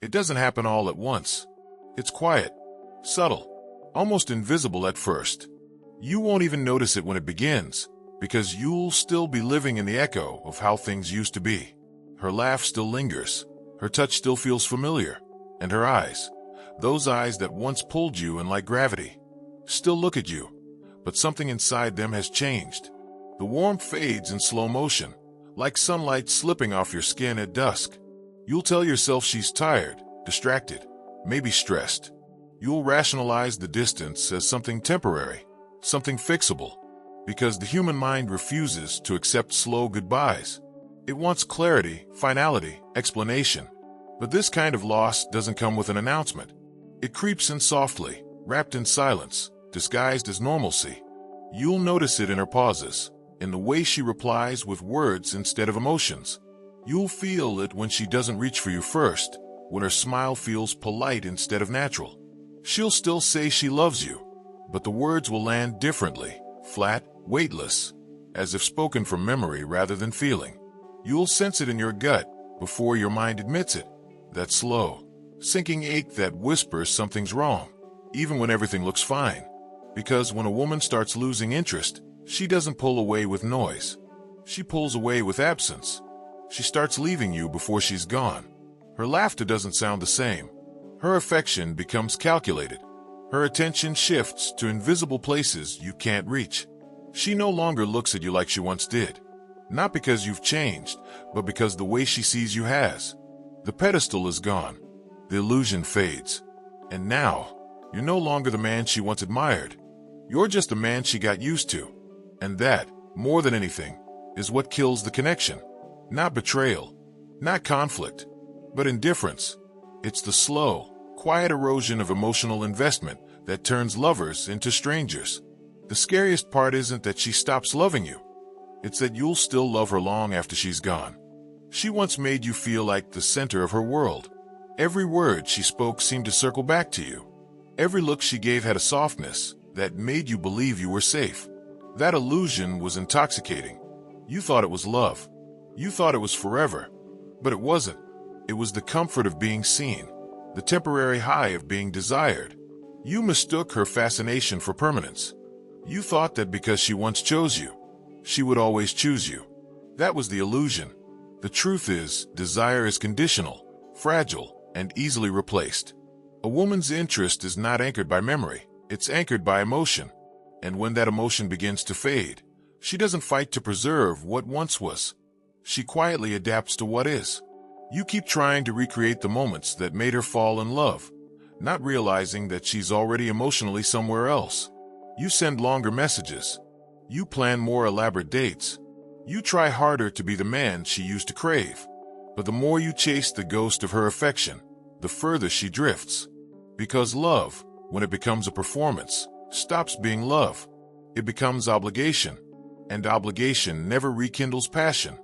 It doesn't happen all at once. It's quiet, subtle, almost invisible at first. You won't even notice it when it begins, because you'll still be living in the echo of how things used to be. Her laugh still lingers, her touch still feels familiar, and her eyes, those eyes that once pulled you in like gravity, still look at you, but something inside them has changed. The warmth fades in slow motion, like sunlight slipping off your skin at dusk. You'll tell yourself she's tired, distracted, maybe stressed. You'll rationalize the distance as something temporary, something fixable, because the human mind refuses to accept slow goodbyes. It wants clarity, finality, explanation. But this kind of loss doesn't come with an announcement. It creeps in softly, wrapped in silence, disguised as normalcy. You'll notice it in her pauses, in the way she replies with words instead of emotions. You'll feel it when she doesn't reach for you first, when her smile feels polite instead of natural. She'll still say she loves you, but the words will land differently, flat, weightless, as if spoken from memory rather than feeling. You'll sense it in your gut before your mind admits it, that slow, sinking ache that whispers something's wrong, even when everything looks fine. Because when a woman starts losing interest, she doesn't pull away with noise. She pulls away with absence. She starts leaving you before she's gone. Her laughter doesn't sound the same. Her affection becomes calculated. Her attention shifts to invisible places you can't reach. She no longer looks at you like she once did. Not because you've changed, but because the way she sees you has. The pedestal is gone. The illusion fades. And now, you're no longer the man she once admired. You're just the man she got used to. And that, more than anything, is what kills the connection. Not betrayal, not conflict, but indifference. It's the slow, quiet erosion of emotional investment that turns lovers into strangers. The scariest part isn't that she stops loving you. It's that you'll still love her long after she's gone. She once made you feel like the center of her world. Every word she spoke seemed to circle back to you. Every look she gave had a softness that made you believe you were safe. That illusion was intoxicating. You thought it was love. You thought it was forever. But it wasn't. It was the comfort of being seen, the temporary high of being desired. You mistook her fascination for permanence. You thought that because she once chose you, she would always choose you. That was the illusion. The truth is, desire is conditional, fragile, and easily replaced. A woman's interest is not anchored by memory. It's anchored by emotion. And when that emotion begins to fade, she doesn't fight to preserve what once was. She quietly adapts to what is. You keep trying to recreate the moments that made her fall in love, not realizing that she's already emotionally somewhere else. You send longer messages. You plan more elaborate dates. You try harder to be the man she used to crave. But the more you chase the ghost of her affection, the further she drifts. Because love, when it becomes a performance, stops being love. It becomes obligation. And obligation never rekindles passion.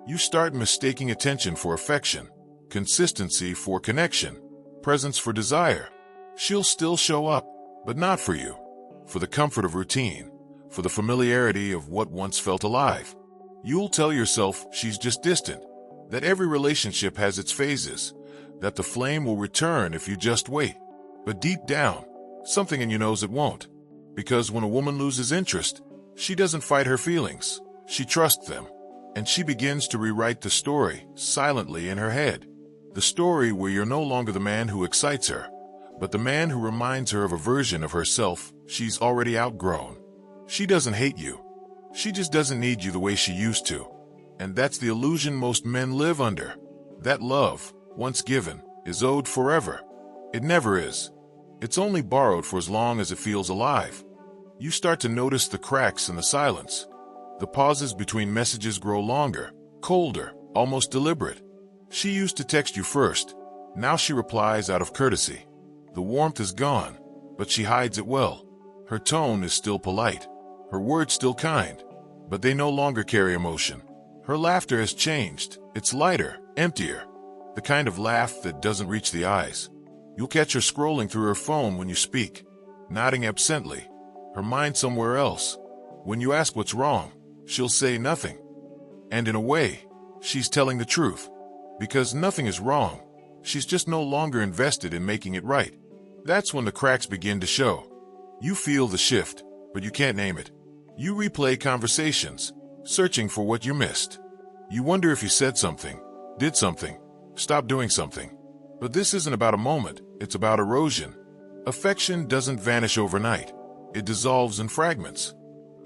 You start mistaking attention for affection, consistency for connection, presence for desire. She'll still show up, but not for you. For the comfort of routine, for the familiarity of what once felt alive. You'll tell yourself she's just distant, that every relationship has its phases, that the flame will return if you just wait. But deep down, something in you knows it won't. Because when a woman loses interest, she doesn't fight her feelings, she trusts them. And she begins to rewrite the story silently in her head. The story where you're no longer the man who excites her, but the man who reminds her of a version of herself she's already outgrown. She doesn't hate you. She just doesn't need you the way she used to. And that's the illusion most men live under. That love, once given, is owed forever. It never is. It's only borrowed for as long as it feels alive. You start to notice the cracks in the silence. The pauses between messages grow longer, colder, almost deliberate. She used to text you first. Now she replies out of courtesy. The warmth is gone, but she hides it well. Her tone is still polite. Her words still kind, but they no longer carry emotion. Her laughter has changed. It's lighter, emptier. The kind of laugh that doesn't reach the eyes. You'll catch her scrolling through her phone when you speak, nodding absently, her mind somewhere else. When you ask what's wrong, she'll say nothing. And in a way, she's telling the truth. Because nothing is wrong. She's just no longer invested in making it right. That's when the cracks begin to show. You feel the shift, but you can't name it. You replay conversations, searching for what you missed. You wonder if you said something, did something, stopped doing something. But this isn't about a moment, it's about erosion. Affection doesn't vanish overnight. It dissolves in fragments.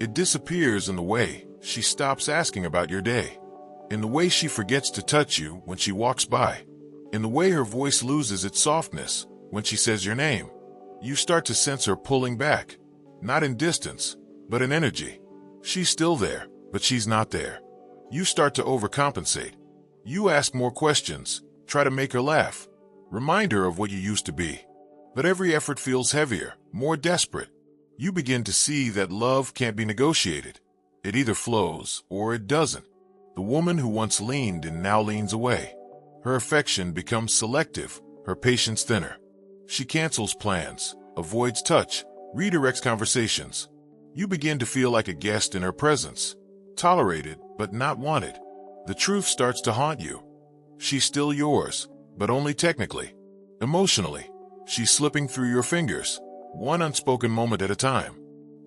It disappears in the way she stops asking about your day, in the way she forgets to touch you when she walks by, in the way her voice loses its softness when she says your name. You start to sense her pulling back, not in distance, but in energy. She's still there, but she's not there. You start to overcompensate. You ask more questions, try to make her laugh, remind her of what you used to be. But every effort feels heavier, more desperate. You begin to see that love can't be negotiated. It either flows or it doesn't. The woman who once leaned and now leans away. Her affection becomes selective, her patience thinner. She cancels plans, avoids touch, redirects conversations. You begin to feel like a guest in her presence, tolerated but not wanted. The truth starts to haunt you. She's still yours, but only technically. Emotionally, she's slipping through your fingers, one unspoken moment at a time.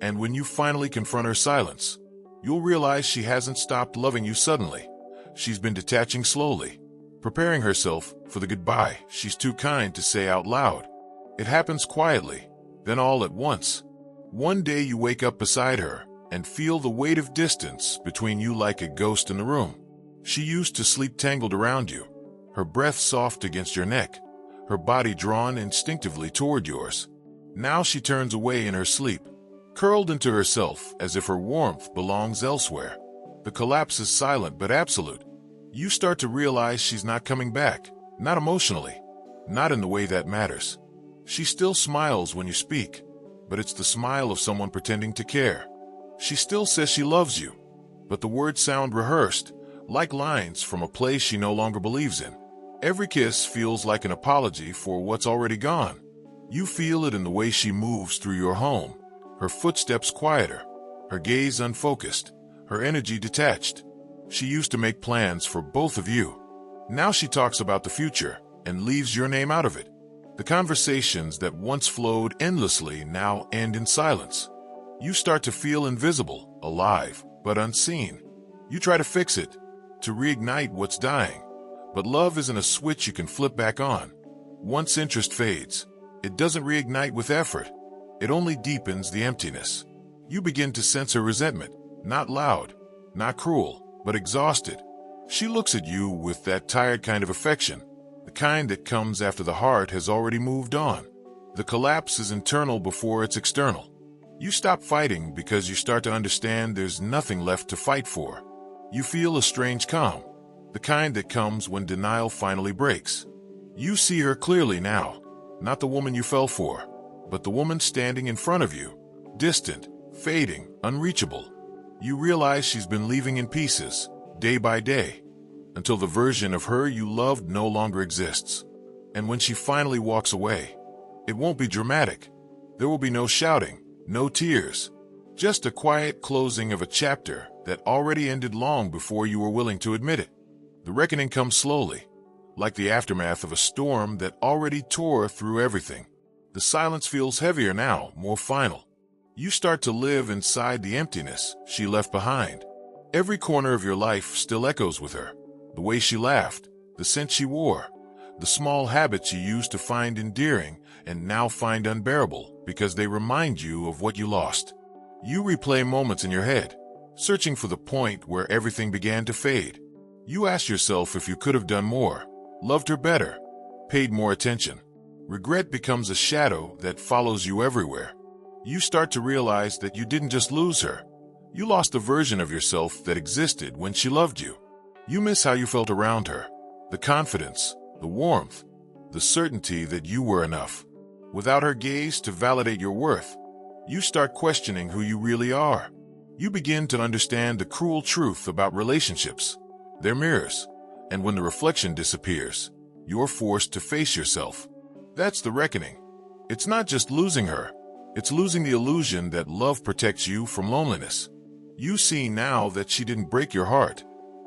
And when you finally confront her silence, you'll realize she hasn't stopped loving you suddenly. She's been detaching slowly, preparing herself for the goodbye she's too kind to say out loud. It happens quietly, then all at once. One day you wake up beside her and feel the weight of distance between you like a ghost in the room. She used to sleep tangled around you, her breath soft against your neck, her body drawn instinctively toward yours. Now she turns away in her sleep, curled into herself as if her warmth belongs elsewhere. The collapse is silent but absolute. You start to realize she's not coming back, not emotionally, not in the way that matters. She still smiles when you speak, but it's the smile of someone pretending to care. She still says she loves you, but the words sound rehearsed, like lines from a play she no longer believes in. Every kiss feels like an apology for what's already gone. You feel it in the way she moves through your home, her footsteps quieter, her gaze unfocused, her energy detached. She used to make plans for both of you. Now she talks about the future and leaves your name out of it. The conversations that once flowed endlessly now end in silence. You start to feel invisible, alive, but unseen. You try to fix it, to reignite what's dying. But love isn't a switch you can flip back on. Once interest fades, it doesn't reignite with effort. It only deepens the emptiness. You begin to sense her resentment, not loud, not cruel, but exhausted. She looks at you with that tired kind of affection, the kind that comes after the heart has already moved on. The collapse is internal before it's external. You stop fighting because you start to understand there's nothing left to fight for. You feel a strange calm, the kind that comes when denial finally breaks. You see her clearly now, not the woman you fell for, but the woman standing in front of you, distant, fading, unreachable. You realize she's been leaving in pieces, day by day, until the version of her you loved no longer exists. And when she finally walks away, it won't be dramatic. There will be no shouting, no tears, just a quiet closing of a chapter that already ended long before you were willing to admit it. The reckoning comes slowly, like the aftermath of a storm that already tore through everything. The silence feels heavier now, more final. You start to live inside the emptiness she left behind. Every corner of your life still echoes with her. The way she laughed, the scent she wore, the small habits you used to find endearing and now find unbearable because they remind you of what you lost. You replay moments in your head, searching for the point where everything began to fade. You ask yourself if you could have done more, loved her better, paid more attention. Regret becomes a shadow that follows you everywhere. You start to realize that you didn't just lose her. You lost the version of yourself that existed when she loved you. You miss how you felt around her, the confidence, the warmth, the certainty that you were enough. Without her gaze to validate your worth, you start questioning who you really are. You begin to understand the cruel truth about relationships. They're mirrors, and when the reflection disappears, you're forced to face yourself. That's the reckoning. It's not just losing her, it's losing the illusion that love protects you from loneliness. You see now that she didn't break your heart.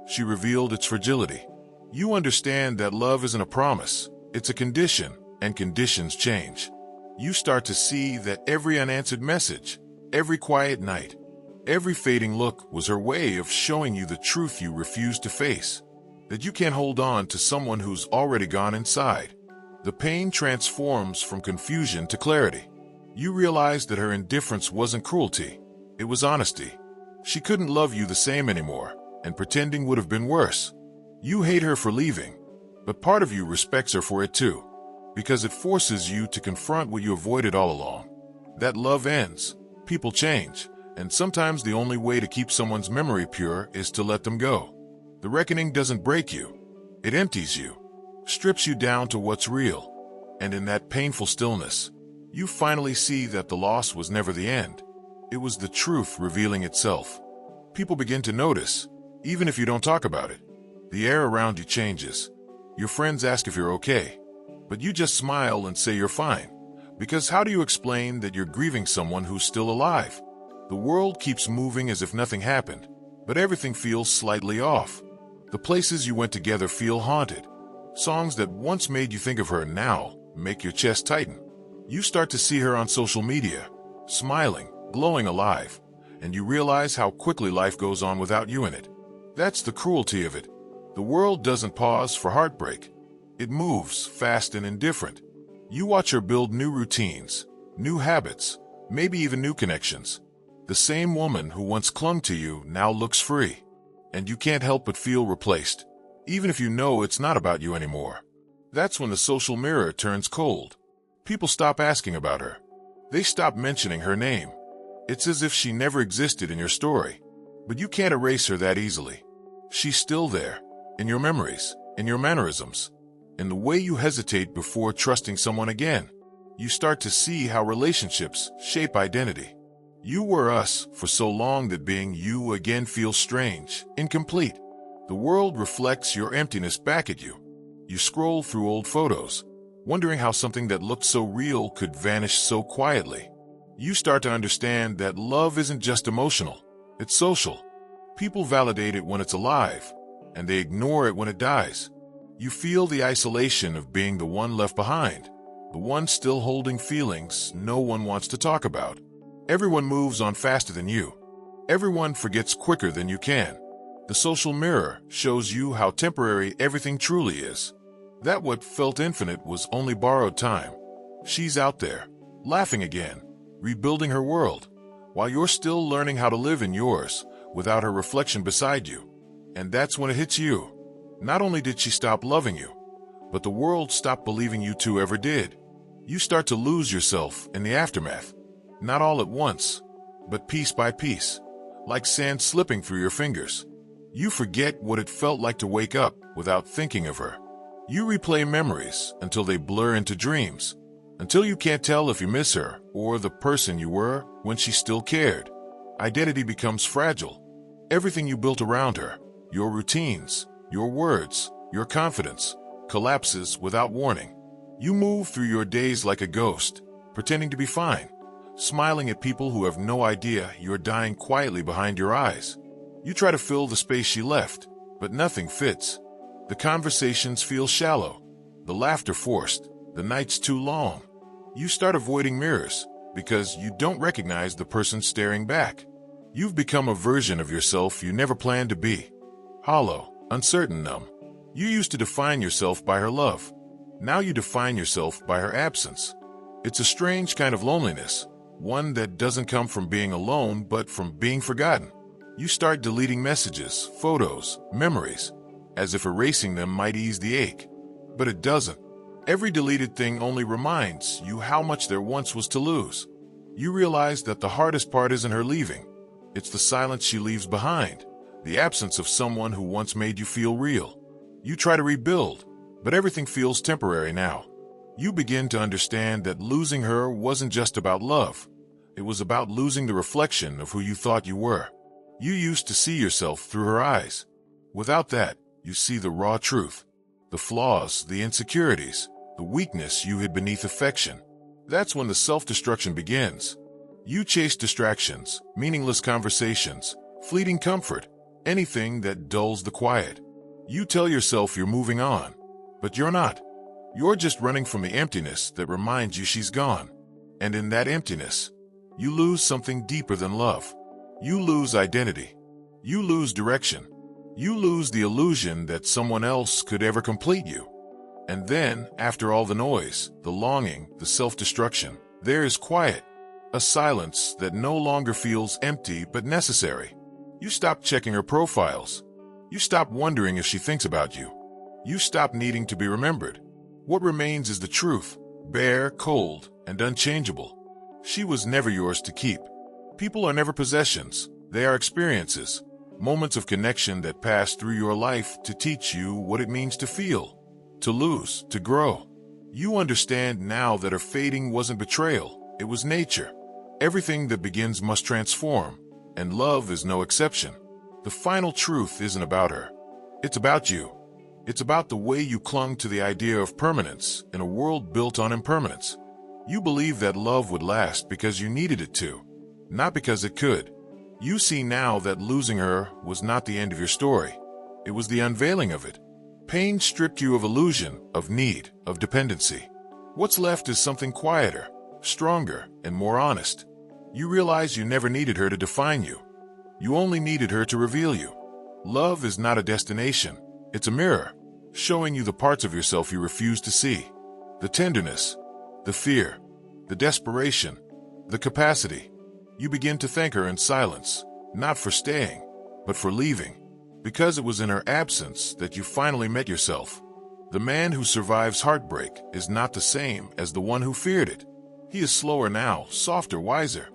She revealed its fragility. You understand that love isn't a promise, It's a condition, and conditions change. You start to see that every unanswered message, every quiet night, every fading look was her way of showing you the truth you refused to face. That you can't hold on to someone who's already gone inside. The pain transforms from confusion to clarity. You realize that her indifference wasn't cruelty, it was honesty. She couldn't love you the same anymore, and pretending would have been worse. You hate her for leaving, but part of you respects her for it too, because it forces you to confront what you avoided all along. That love ends, people change, and sometimes the only way to keep someone's memory pure is to let them go. The reckoning doesn't break you, it empties you, strips you down to what's real, and in that painful stillness, you finally see that the loss was never the end. It was the truth revealing itself. People begin to notice, even if you don't talk about it. The air around you changes. Your friends ask if you're okay, but you just smile and say you're fine. Because how do you explain that you're grieving someone who's still alive? The world keeps moving as if nothing happened, but everything feels slightly off. The places you went together feel haunted. Songs that once made you think of her now make your chest tighten. You start to see her on social media, smiling, glowing alive, and you realize how quickly life goes on without you in it. That's the cruelty of it. The world doesn't pause for heartbreak. It moves, fast and indifferent. You watch her build new routines, new habits, maybe even new connections. The same woman who once clung to you now looks free, and you can't help but feel replaced, even if you know it's not about you anymore. That's when the social mirror turns cold. People stop asking about her. They stop mentioning her name. It's as if she never existed in your story. But you can't erase her that easily. She's still there, in your memories, in your mannerisms, in the way you hesitate before trusting someone again. You start to see how relationships shape identity. You were us for so long that being you again feels strange, incomplete. The world reflects your emptiness back at you. You scroll through old photos, wondering how something that looked so real could vanish so quietly. You start to understand that love isn't just emotional, it's social. People validate it when it's alive, and they ignore it when it dies. You feel the isolation of being the one left behind, the one still holding feelings no one wants to talk about. Everyone moves on faster than you. Everyone forgets quicker than you can. The social mirror shows you how temporary everything truly is. That what felt infinite was only borrowed time. She's out there, laughing again, rebuilding her world, while you're still learning how to live in yours without her reflection beside you. And that's when it hits you. Not only did she stop loving you, but the world stopped believing you two ever did. You start to lose yourself in the aftermath. Not all at once, but piece by piece, like sand slipping through your fingers. You forget what it felt like to wake up without thinking of her. You replay memories until they blur into dreams, until you can't tell if you miss her or the person you were when she still cared. Identity becomes fragile. Everything you built around her, your routines, your words, your confidence, collapses without warning. You move through your days like a ghost, pretending to be fine, smiling at people who have no idea you're dying quietly behind your eyes. You try to fill the space she left, but nothing fits. The conversations feel shallow, the laughter forced, the nights too long. You start avoiding mirrors because you don't recognize the person staring back. You've become a version of yourself you never planned to be. Hollow, uncertain, numb. You used to define yourself by her love. Now you define yourself by her absence. It's a strange kind of loneliness, one that doesn't come from being alone but from being forgotten. You start deleting messages, photos, memories, as if erasing them might ease the ache. But it doesn't. Every deleted thing only reminds you how much there once was to lose. You realize that the hardest part isn't her leaving. It's the silence she leaves behind, the absence of someone who once made you feel real. You try to rebuild, but everything feels temporary now. You begin to understand that losing her wasn't just about love. It was about losing the reflection of who you thought you were. You used to see yourself through her eyes. Without that, you see the raw truth, the flaws, the insecurities, the weakness you hid beneath affection. That's when the self-destruction begins. You chase distractions, meaningless conversations, fleeting comfort, anything that dulls the quiet. You tell yourself you're moving on, but you're not. You're just running from the emptiness that reminds you she's gone. And in that emptiness, you lose something deeper than love. You lose identity. You lose direction. You lose the illusion that someone else could ever complete you. And then, after all the noise, the longing, the self-destruction, there is quiet. A silence that no longer feels empty but necessary. You stop checking her profiles. You stop wondering if she thinks about you. You stop needing to be remembered. What remains is the truth, bare, cold, and unchangeable. She was never yours to keep. People are never possessions. They are experiences, moments of connection that pass through your life to teach you what it means to feel, to lose, to grow. You understand now that her fading wasn't betrayal, it was nature. Everything that begins must transform, and love is no exception. The final truth isn't about her. It's about you. It's about the way you clung to the idea of permanence in a world built on impermanence. You believed that love would last because you needed it to, not because it could. You see now that losing her was not the end of your story. It was the unveiling of it. Pain stripped you of illusion, of need, of dependency. What's left is something quieter, stronger, and more honest. You realize you never needed her to define you. You only needed her to reveal you. Love is not a destination. It's a mirror, showing you the parts of yourself you refuse to see. The tenderness, the fear, the desperation, the capacity. You begin to thank her in silence, not for staying, but for leaving. Because it was in her absence that you finally met yourself. The man who survives heartbreak is not the same as the one who feared it. He is slower now, softer, wiser.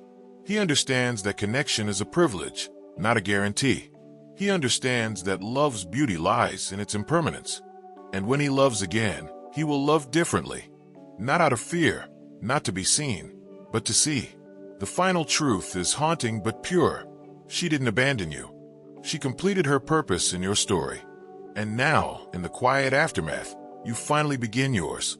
He understands that connection is a privilege, not a guarantee. He understands that love's beauty lies in its impermanence. And when he loves again, he will love differently. Not out of fear, not to be seen, but to see. The final truth is haunting but pure. She didn't abandon you. She completed her purpose in your story. And now, in the quiet aftermath, you finally begin yours.